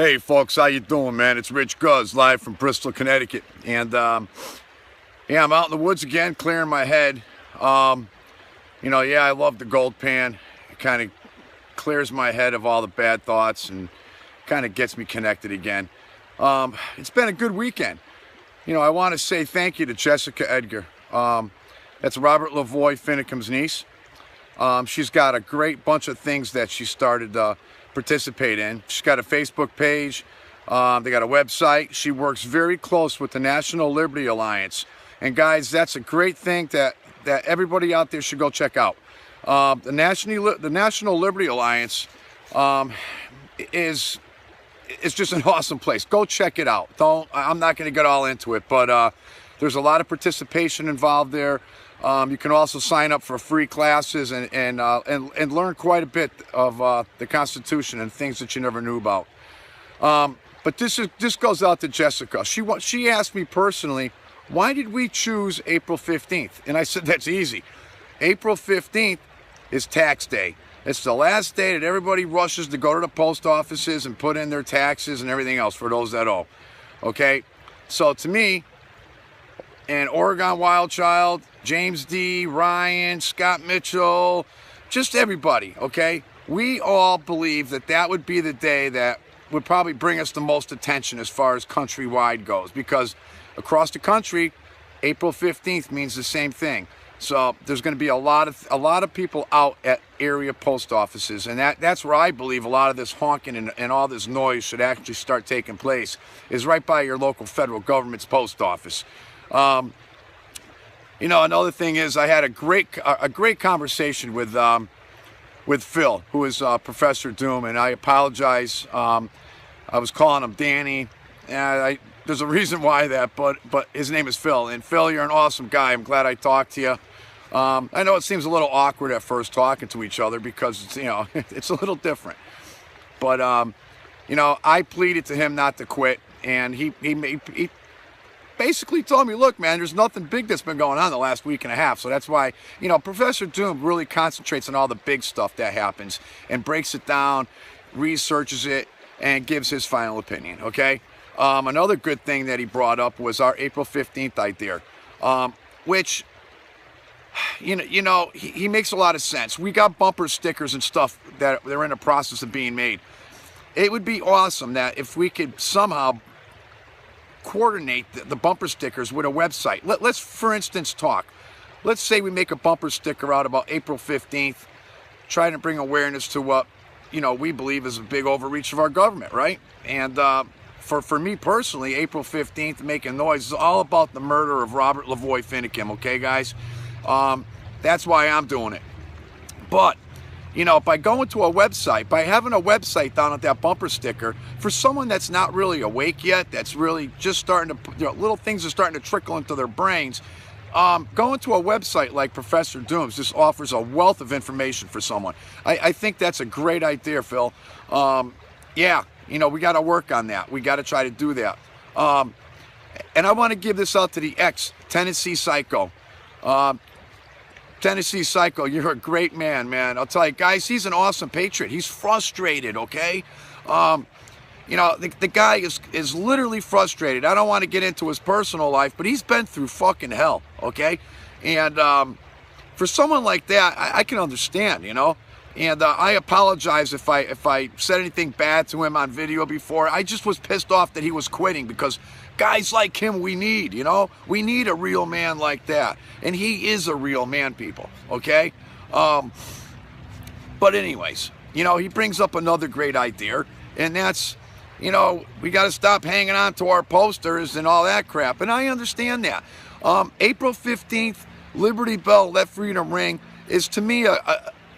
Hey folks, how you doing, man? It's Rich Guz, live from Bristol, Connecticut. And yeah, I'm out in the woods again, clearing my head. Yeah, I love the gold pan. It kind of clears my head of all the bad thoughts and kind of gets me connected again. It's been a good weekend. I want to say thank you to Jessica Edgar. That's Robert Lavoie Finicum's niece. She's got a great bunch of things that she started to participate in. She's got a Facebook page. They got a website. She works very close with the National Liberty Alliance. And guys, that's a great thing that everybody out there should go check out. The National Liberty Alliance is just an awesome place. Go check it out. I'm not going to get all into it, but there's a lot of participation involved there. You can also sign up for free classes and learn quite a bit of the Constitution and things that you never knew about. But this goes out to Jessica. She asked me personally, why did we choose April 15th? And I said, that's easy. April 15th is tax day. It's the last day that everybody rushes to go to the post offices and put in their taxes and everything else for those that owe. Okay? So to me, and Oregon Wild Child, James D., Ryan, Scott Mitchell, just everybody, okay? We all believe that would be the day that would probably bring us the most attention as far as countrywide goes, because across the country, April 15th means the same thing. So there's going to be a lot of people out at area post offices, and that's where I believe a lot of this honking and all this noise should actually start taking place, is right by your local federal government's post office. Another thing is I had a great conversation with Phil, who is Professor Doom, and I apologize. I was calling him Danny. There's a reason why that, but his name is Phil. And Phil, you're an awesome guy. I'm glad I talked to you. I know it seems a little awkward at first talking to each other because it's a little different. But I pleaded to him not to quit, and he basically told me, look, man, there's nothing big that's been going on the last week and a half. So that's why, Professor Doom really concentrates on all the big stuff that happens and breaks it down, researches it, and gives his final opinion, okay? Another good thing that he brought up was our April 15th idea, which, he makes a lot of sense. We got bumper stickers and stuff that they're in the process of being made. It would be awesome that if we could somehow coordinate the bumper stickers with a website. Let's, for instance, let's say we make a bumper sticker out about April 15th, trying to bring awareness to what, we believe is a big overreach of our government, right? And for me personally, April 15th, making noise, is all about the murder of Robert Lavoie Finicum, okay, guys? That's why I'm doing it. But by going to a website, by having a website down at that bumper sticker, for someone that's not really awake yet, that's really just starting to, little things are starting to trickle into their brains, going to a website like Professor Doom's just offers a wealth of information for someone. I think that's a great idea, Phil. Yeah, we got to work on that. We got to try to do that. And I want to give this out to the ex-Tennessee Psycho. Tennessee Psycho, you're a great man. I'll tell you, guys, he's an awesome patriot. He's frustrated, okay? The guy is literally frustrated. I don't want to get into his personal life, but he's been through fucking hell, okay? And for someone like that, I can understand, And I apologize if I said anything bad to him on video before. I just was pissed off that he was quitting, because guys like him we need, We need a real man like that. And he is a real man, people, okay? But anyways, he brings up another great idea, and that's, we got to stop hanging on to our posters and all that crap. And I understand that. April 15th, Liberty Bell, Let Freedom Ring, is to me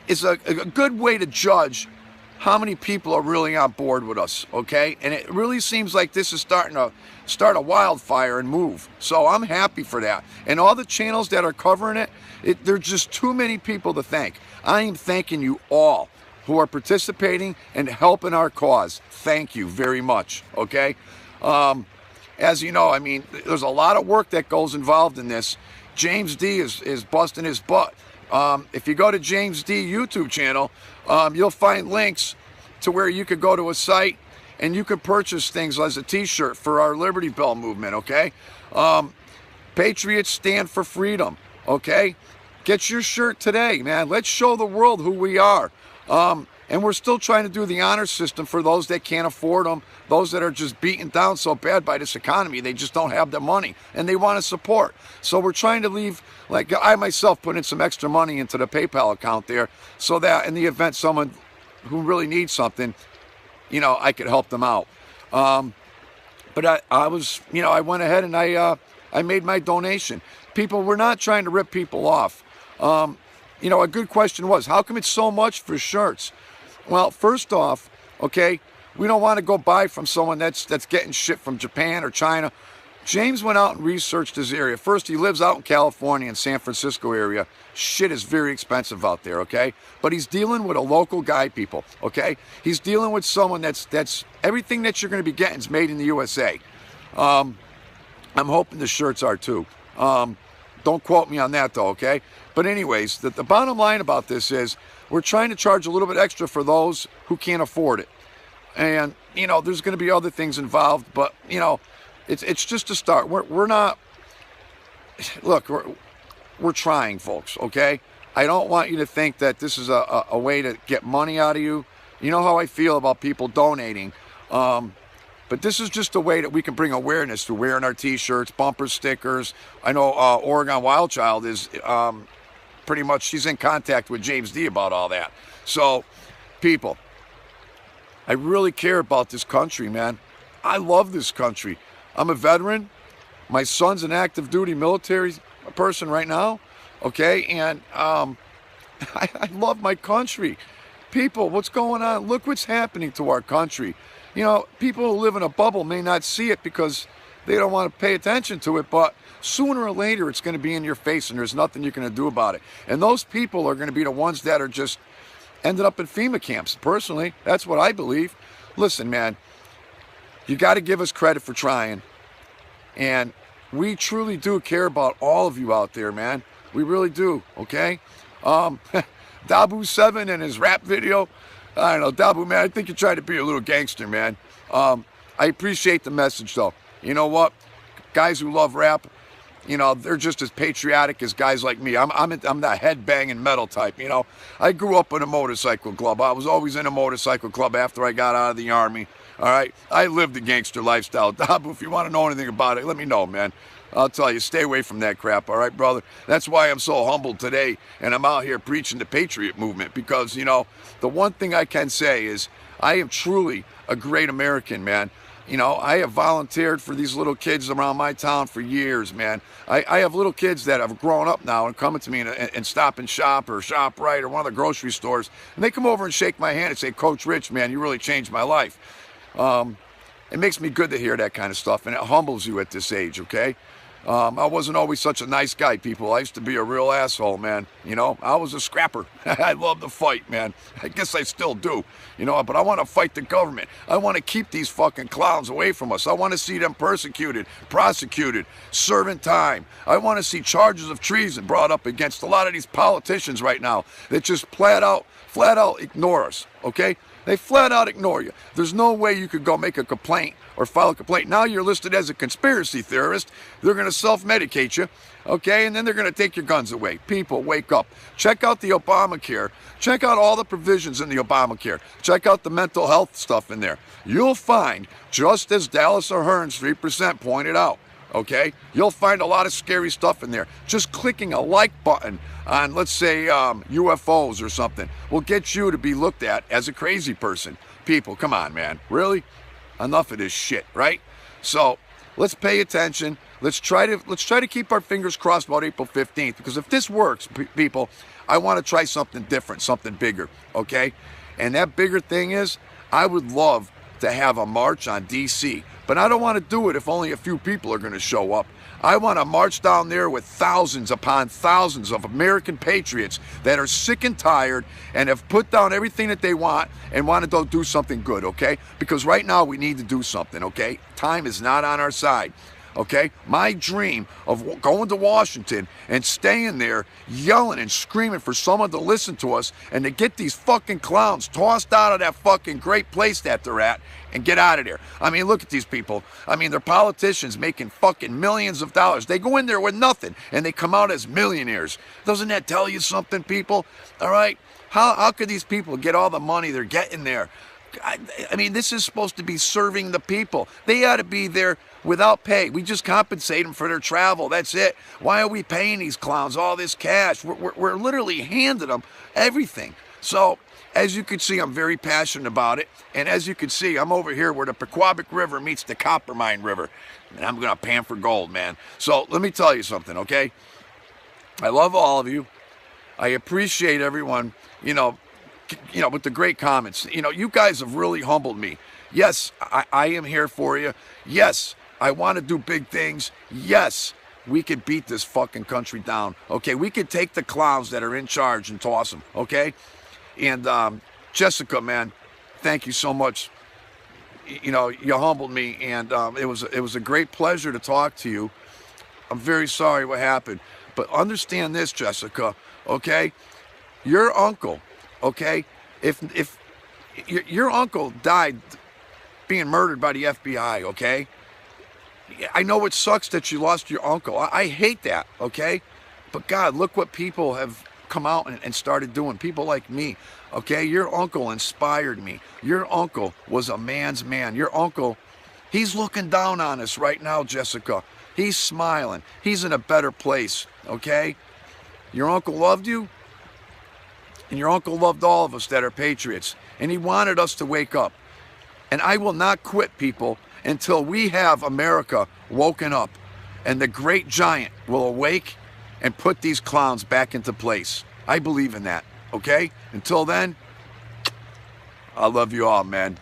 is a good way to judge how many people are really on board with us, okay? And it really seems like this is starting to start a wildfire and move. So I'm happy for that. And all the channels that are covering it, there's just too many people to thank. I am thanking you all who are participating and helping our cause. Thank you very much, okay? As you know, there's a lot of work that goes involved in this. James D. is busting his butt. If you go to James D. YouTube channel, you'll find links to where you could go to a site and you can purchase things as a t-shirt for our Liberty Bell movement, okay? Patriots stand for freedom, okay? Get your shirt today, man. Let's show the world who we are. And we're still trying to do the honor system for those that can't afford them, those that are just beaten down so bad by this economy, they just don't have the money, and they want to support. So we're trying to leave, like I myself put in some extra money into the PayPal account there, so that in the event someone who really needs something, you know, I could help them out. But I was, you know, I went ahead and I made my donation. People, we're not trying to rip people off. You know, a good question was, how come it's so much for shirts? Well, first off, okay, we don't want to go buy from someone that's getting shit from Japan or China. James went out and researched his area. First, he lives out in California and San Francisco area. Shit is very expensive out there, okay? But he's dealing with a local guy, people, okay? He's dealing with someone that's everything that you're going to be getting is made in the USA. I'm hoping the shirts are too. Don't quote me on that though, okay? But anyways, the bottom line about this is we're trying to charge a little bit extra for those who can't afford it. And, you know, there's going to be other things involved, but, you know, it's just a start. We're not, look, we're trying, folks, okay? I don't want you to think that this is a way to get money out of you. You know how I feel about people donating. But this is just a way that we can bring awareness to wearing our t-shirts, bumper stickers. I know Oregon Wild Child is pretty much, she's in contact with James D about all that. So, people, I really care about this country, man. I love this country. I'm a veteran. My son's an active duty military person right now, okay? And I love my country. People, what's going on? Look what's happening to our country. You know, people who live in a bubble may not see it because they don't want to pay attention to it, but sooner or later it's going to be in your face and there's nothing you're going to do about it. And those people are going to be the ones that are just ended up in FEMA camps. Personally, that's what I believe. Listen, man, you got to give us credit for trying. And we truly do care about all of you out there, man. We really do, okay? Dabu7 and his rap video, I don't know, Dabu, man, I think you're trying to be a little gangster, man. I appreciate the message, though. You know what? Guys who love rap, you know, they're just as patriotic as guys like me. I'm that head-banging metal type, you know. I grew up in a motorcycle club. I was always in a motorcycle club after I got out of the Army, all right? I lived the gangster lifestyle. Dabu, if you want to know anything about it, let me know, man. I'll tell you, stay away from that crap, all right, brother? That's why I'm so humbled today, and I'm out here preaching the Patriot movement because, you know, the one thing I can say is I am truly a great American, man. You know, I have volunteered for these little kids around my town for years, man. I have little kids that have grown up now and coming to me and Stop and Shop or ShopRite or one of the grocery stores, and they come over and shake my hand and say, Coach Rich, man, you really changed my life. It makes me good to hear that kind of stuff, and it humbles you at this age, okay? I wasn't always such a nice guy, people. I used to be a real asshole, man. You know, I was a scrapper. I love to fight, man. I guess I still do, you know, but I want to fight the government. I want to keep these fucking clowns away from us. I want to see them persecuted, prosecuted, serving time. I want to see charges of treason brought up against a lot of these politicians right now that just flat out ignore us, okay? They flat out ignore you. There's no way you could go make a complaint or file a complaint. Now you're listed as a conspiracy theorist. They're going to self-medicate you, okay? And then they're going to take your guns away. People, wake up. Check out the Obamacare. Check out all the provisions in the Obamacare. Check out the mental health stuff in there. You'll find, just as Dallas O'Hearn's 3% pointed out, okay? You'll find a lot of scary stuff in there. Just clicking a like button on, let's say, UFOs or something will get you to be looked at as a crazy person. People, come on, man. Really? Enough of this shit, right? So let's pay attention. Let's try to keep our fingers crossed about April 15th, because if this works, people, I want to try something different, something bigger, okay? And that bigger thing is, I would love to have a march on DC, but I don't want to do it if only a few people are going to show up. I want to march down there with thousands upon thousands of American patriots that are sick and tired and have put down everything that they want and want to go do something good, okay? Because right now we need to do something, okay? Time is not on our side. okay? My dream of going to Washington and staying there yelling and screaming for someone to listen to us and to get these fucking clowns tossed out of that fucking great place that they're at and get out of there. I mean, look at these people. I mean, they're politicians making fucking millions of dollars. They go in there with nothing and they come out as millionaires. Doesn't that tell you something, people? All right? How could these people get all the money they're getting there? I mean, this is supposed to be serving the people. They ought to be there without pay. We just compensate them for their travel. That's it. Why are we paying these clowns all this cash? We're literally handing them everything. So, as you can see, I'm very passionate about it. And as you can see, I'm over here where the Pequabic River meets the Coppermine River. And I'm going to pan for gold, man. So, let me tell you something, okay? I love all of you. I appreciate everyone, you know, with the great comments. You know, you guys have really humbled me. Yes, I am here for you. Yes, I want to do big things. Yes, we could beat this fucking country down. Okay, we could take the clowns that are in charge and toss them. Okay, and Jessica, man, thank you so much. You know, you humbled me, and it was a great pleasure to talk to you. I'm very sorry what happened, but understand this, Jessica. Okay, your uncle. Okay, if your uncle died being murdered by the FBI, okay, I know it sucks that you lost your uncle. I hate that, okay, but God, look what people have come out and started doing. People like me, okay. Your uncle inspired me. Your uncle was a man's man. Your uncle, he's looking down on us right now, Jessica. He's smiling. He's in a better place, okay. Your uncle loved you. And your uncle loved all of us that are patriots. And he wanted us to wake up. And I will not quit, people, until we have America woken up. And the great giant will awake and put these clowns back into place. I believe in that, okay? Until then, I love you all, man.